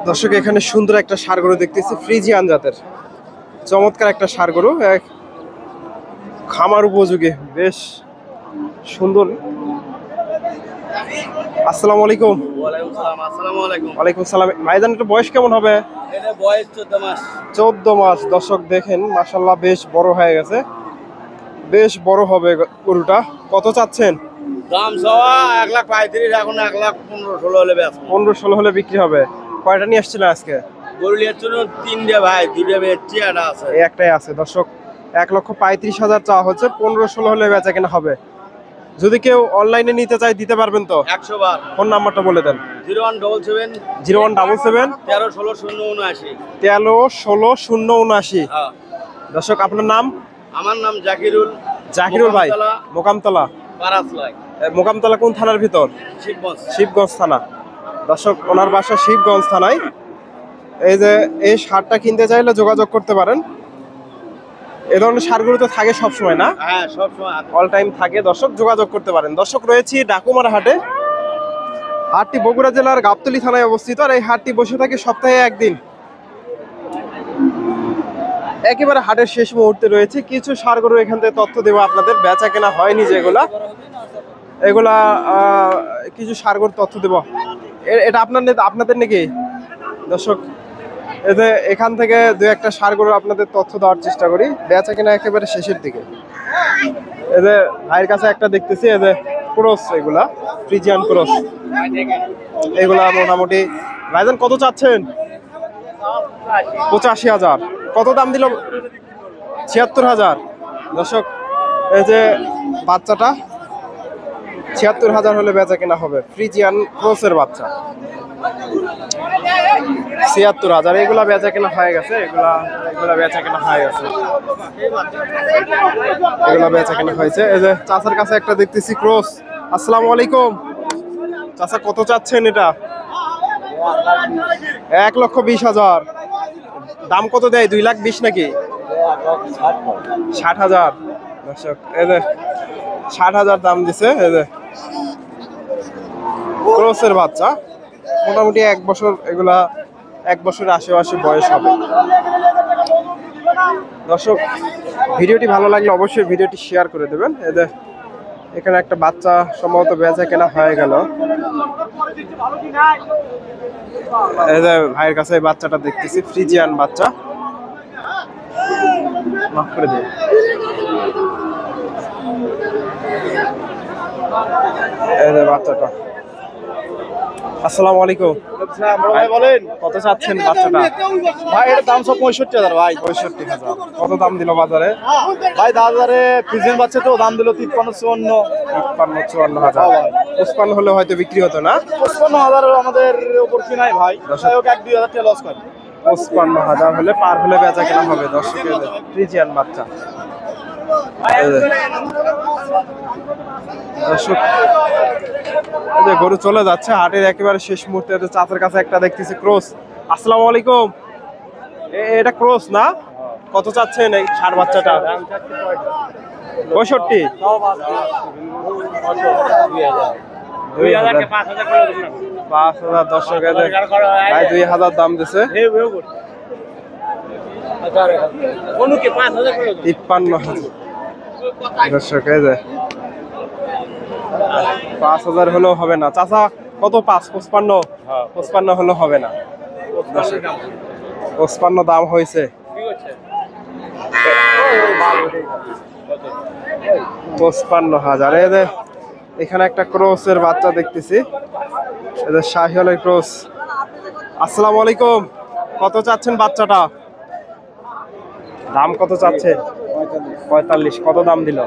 দর্শক এখানে সুন্দর একটা ষাঁড় গরু দেখতেছি, ফ্রিজিয়ান জাতের চমৎকার একটা ষাঁড় গরু, খামার উপযোগী, বেশ সুন্দর। আসসালামু আলাইকুম। ওয়ালাইকুম সালাম। ভাইজান এটা বয়স কেমন হবে? এটা বয়স 14 মাস। 14 মাস। দর্শক দেখেন মাশাআল্লাহ বেশ বড় হয়ে গেছে, বেশ বড় হবে গরুটা। কত চাচ্ছেন? দাম সওয়া 1,35,000, এখন 1,15,16 হলে বেচবো। 15-16 হলে বিক্রি হবে। কয়টা নিয়ে আসছিলেন আজকে? গরু লিয়ার জন্য 3টে ভাই, 2টে বেচছি, একটা আছে। এই একটাই আছে। দর্শক 1,35,000 চাওয়া হচ্ছে, 15-16 হলে বেচা কেনা হবে। যদি কেউ অনলাইনে নিতে চায় দিতে পারবেন তো? 100 বার। ফোন নাম্বারটা বলে দেন। 0177 0177 13 16 079। 13 16 079। হ্যাঁ। দর্শক আপনার নাম? আমার নাম জাকিরুল। জাকিরুল ভাই, মোকামতলা। পারাসলাই। মোকামতলা কোন থানার ভিতর? শিবগঞ্জ। শিবগঞ্জ থানা। দর্শক ওনার বাসা শিবগঞ্জ থানায়। এই যে এই ষাঁড়টা কিনতে চাইলে যোগাযোগ করতে পারেন। এই ধরনের ষাঁড়গুলো তো থাকে সবসময় না? হ্যাঁ, সবসময় অল টাইম থাকে। দর্শক যোগাযোগ করতে পারেন। দর্শক রয়েছি ডাকুমারা হাটে। হাটটি বগুড়া জেলার গাবতলী থানায় অবস্থিত, আর এই হাটটি বসে থাকে সপ্তাহে একদিন। একেবারে হাটের শেষ মুহূর্তে রয়েছে, কিছু ষাঁড় গরু এখান থেকে তথ্য দেবো আপনাদের, বেচা কেনা হয়নি যেগুলা, এগুলা কিছু ষাঁড় গরুর তথ্য দেবো। এটা আপনাদের নাকি? দর্শক এই যে এখান থেকে দু একটা ষাঁড় গরু আপনাদের তথ্য দেওয়ার চেষ্টা করি, বেচা কেনা একেবারে শেষের দিকে। এই যে ভাইয়ের কাছে একটা দেখতেছি, এই যে ক্রস, এগুলা ফ্রিজিয়ান ক্রস, এগুলা মোটামুটি। ভাইজান কত চাচ্ছেন? 85,000। কত দাম দিল? 76,000। দর্শক এই যে বাচ্চাটা 76,000 হলে বেচা কেনা হবে, ফ্রিজিয়ান ক্রসের বাচ্চা। 76,000 এগুলা বেচা কেনা হয়ে গেছে, এগুলা বেচা কেনা হয়ে গেছে, এগুলা বেচা কেনা হয়েছে। এই যে চাচার কাছে একটা দেখতেছি ক্রস। আসসালামু আলাইকুম চাচা, কত চাচ্ছেন এটা? 1,20,000। দাম কত দেয়? 2,20,000 নাকি? 60,000। দর্শক এই যে 60,000 দাম দিছে। এই যে ক্রসের বাচ্চা, মোটামুটি 1 বছর, এগুলা 1 বছরের আশেপাশে বয়স হবে। দর্শক ভিডিওটি ভালো লাগলে অবশ্যই ভিডিওটি শেয়ার করে দেবেন। এই যে এখানে একটা বাচ্চা সম্ভবত বেচা কেনা হয়ে গেল। এই যে ভাইয়ের কাছে এই বাচ্চাটা দেখতেছি, ফ্রিজিয়ান বাচ্চা। মাফ করে দিন। এই যে বাচ্চাটা। আসসালামু আলাইকুম। ভাই বলেন কত চাচ্ছেন বাচ্চাটা? ভাই, এর দাম সব 65,000 ভাই। 65,000। কত দাম দিল বাজারে? ভাই বাজারে ফ্রিজিয়ান বাচ্চা তো দাম দিল 53-54। 53-54,000। 55 হলে হয়তো বিক্রি হতো না। 55,000 আমাদের উপর কি নাই ভাই, যাই হোক 1-2,000 টাকা লস করে। 55,000 হলে পার হলে বেচা কেনা হবে। দর্শকের ফ্রিজিয়ান বাচ্চা। দর্শক এই যে গরু চলে যাচ্ছে হাটের একেবারে শেষ মুহূর্তে। চাচার কাছে একটা দেখতেছি ক্রস। আসসালামু আলাইকুম। এটা ক্রস না? কত চাচ্ছেন এই ষাঁড় বাচ্চাটা? 65। 5,000। দর্শক ভাই 2,000 দাম দিছে। 53,000। দর্শক এই যে 5,000 হলেও হবে না। চাচা কত? 55। 55 হলেও হবে না। 55 দাম হয়েছে। 55,000। এই যে এখানে একটা ক্রসের বাচ্চা দেখতেছি, এই যে শাহিওয়ালের ক্রস। আসসালামু আলাইকুম। কত চাচ্ছেন বাচ্চাটা? দাম কত চাচ্ছেন? 45। কত দাম দিল?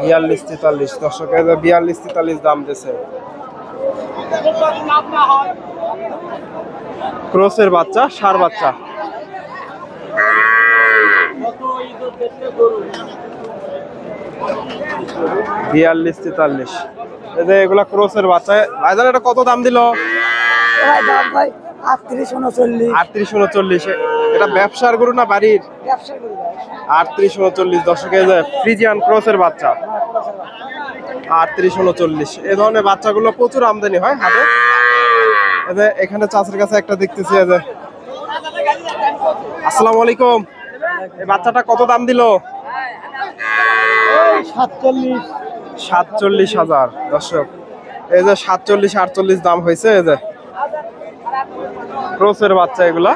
42-43। দর্শক 42-43 দাম দিছে। ক্রসের বাচ্চা, ষাঁড় বাচ্চা। 42-43। এই যে এগুলা ক্রসের বাচ্চা। ভাইজান এটা কত দাম দিল? 38 39 38 39। এটা ব্যবসার গরু না বাড়ির? ব্যবসা করি ভাই 38 39 দর্শক, এই যে ফ্রিজিয়ান ক্রসের বাচ্চা 38 39। এই ধরনের বাচ্চাগুলো প্রচুর আমদানি হয় হাটে। এই যে এখানে চাষের কাছে একটা দেখতেছি। এই যে আসসালামু আলাইকুম, এই বাচ্চাটা কত দাম দিল? 47 47,000 দর্শক। এই যে 47 48 দাম হয়েছে। এই যে ক্রসের বাচ্চা, এগুলা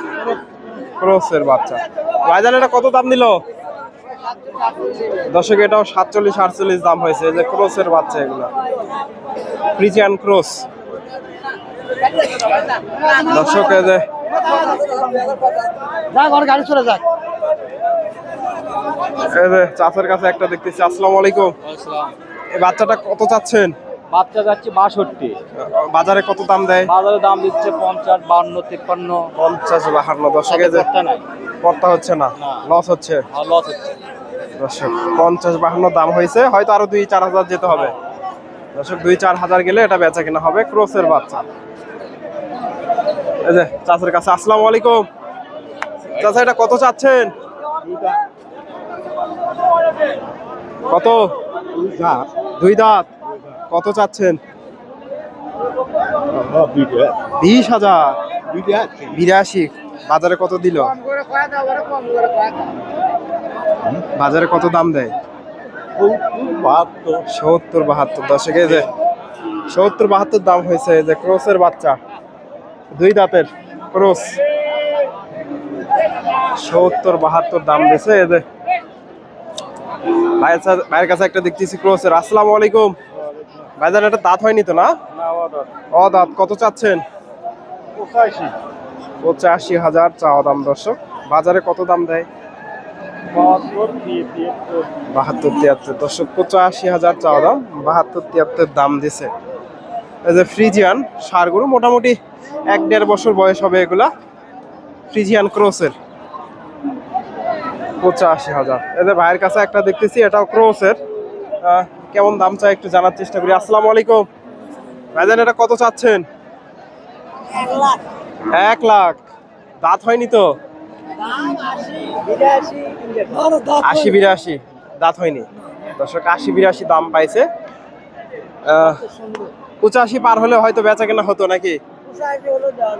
ক্রসের বাচ্চা। ভাইজান এটা কত দাম দিল? দর্শক এটাও 47 48 দাম হয়েছে। এই যে ক্রসের বাচ্চা, এগুলা ফ্রিজিয়ান ক্রস দর্শক। এই যে যাক ওর গাড়ি চলে যাক এই যে চাচার কাছে একটা দেখতেছি। আসসালামু আলাইকুম, এই বাচ্চাটা কত চাচ্ছেন? বাচ্চা যাচ্ছে 62, বাজারে কত দাম দেয়? বাজারে দাম দিচ্ছে 50 52 53। 50 52 দর্শক। এই যে নাই, পড়তা হচ্ছে না, লস হচ্ছে লস হচ্ছে দর্শক। 50 52 দাম হয়েছে, হয়তো আরো 2-4 হাজার যেতে হবে দর্শক। 2-4 হাজার গেলে এটা বেচা কেনা হবে। ক্রসের বাচ্চা। এই যে চাচার কাছে। আসসালামু আলাইকুম চাচা, এটা কত চাচ্ছেন? কত? 2 দাঁত। কত চাচ্ছেন? 20,000। 82। বাজারে কত দিল? বাজারে কত দাম দেয়? 70 72 দর্শক। এই যে 70 72 দাম হয়েছে। এই যে ক্রসের বাচ্চা, 2 দাঁতের ক্রস, 70 72 দাম দিছে। এই যে ভাইয়ের কাছে একটা দেখতেছি ক্রসের। আসসালামু আলাইকুম ভাইজান, এটা দাঁত হয়নি তো না? ও দাঁত। কত চাচ্ছেন? 85,000 চাওয়া দাম দর্শক। বাজারে কত দাম দেয়? 72 73 দর্শক। 85,000 চাওয়া দাম, 72 73 দাম দিছে। এই যে ফ্রিজিয়ান ষাঁড় গরু, মোটামুটি 1-1.5 বছর বয়স হবে এগুলা। ফ্রিজিয়ান ক্রসের 85,000। এই যে ভাইয়ের কাছে একটা দেখতেছি, এটাও ক্রসের। কেমন দাম চাই একটু জানার চেষ্টা করি। আসসালামু আলাইকুম ভাইজান, এটা কত চাচ্ছেন? 1 লাখ। দাঁত হয়নি তো? 80 82 দাঁত হয়নি দর্শক। 80 82 দাম পাইছে। 85 পার হলে হয়তো বেচা কেনা হতো নাকি?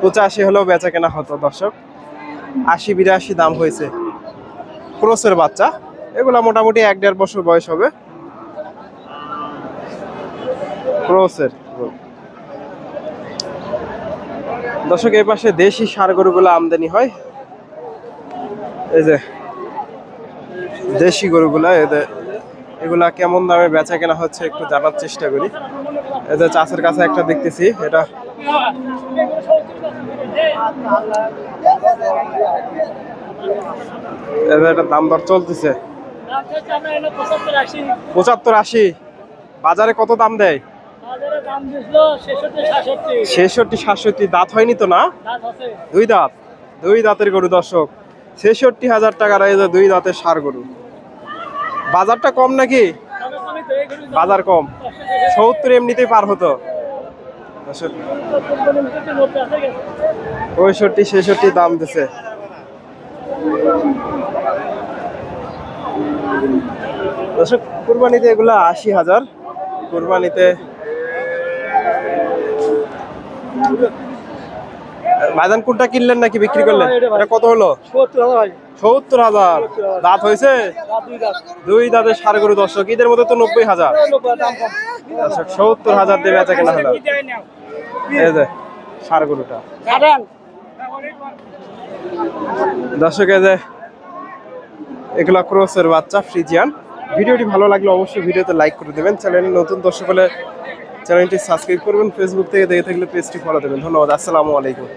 85 হলেও বেচা কেনা হতো দর্শক। 80 82 দাম হয়েছে। ক্রসের বাচ্চা এগুলা মোটামুটি 1-1.5 বছর বয়স হবে ক্রসের দর্শক। এই পাশে দেশি ষাঁড় গরুগুলো আমদানি হয়। এই যে দেশি গরুগুলা, এগুলা কেমন দামে বেচা কেনা হচ্ছে একটু জানার চেষ্টা করি। এই যে চাষের কাছে একটা দেখতেছি, এটা এটার দাম দর চলতেছে 75 80। বাজারে কত দাম দেয়? 66 67। দাঁত হয়নি তো না? 2 দাঁত। 2 দাঁতের গরু দর্শক। 66,000 টাকার এই যে 2 দাঁতের ষাঁড় গরু। বাজারটা কম নাকি? বাজার কম। 70 এমনিতেই পার হতো। 65 66 দাম দিছে। দর্শক কুরবানিতে এগুলা 80,000। কুরবানিতে ভাইজান কোনটা কিনলেন নাকি বিক্রি করলেন? এটা কত হলো? 70,000। দাঁত হয়েছে? 2 দাঁতের ষাঁড় গরু দর্শক। ঈদের মধ্যে তো 90,000 দর্শক। 70,000 দিয়ে বেচা কেনা হলো। এই যে ষাঁড় গরুটা দর্শক। এই যে এগুলা ক্রসের বাচ্চা ফ্রিজিয়ান। ভিডিওটি ভালো লাগলে অবশ্যই ভিডিওতে লাইক করে দেবেন। চ্যানেলে নতুন দর্শক হলে চ্যানেলটি সাবস্ক্রাইব করবেন। ফেসবুক থেকে দেখে থাকলে পেজটি ফলো দেবেন। ধন্যবাদ। আসসালামু আলাইকুম।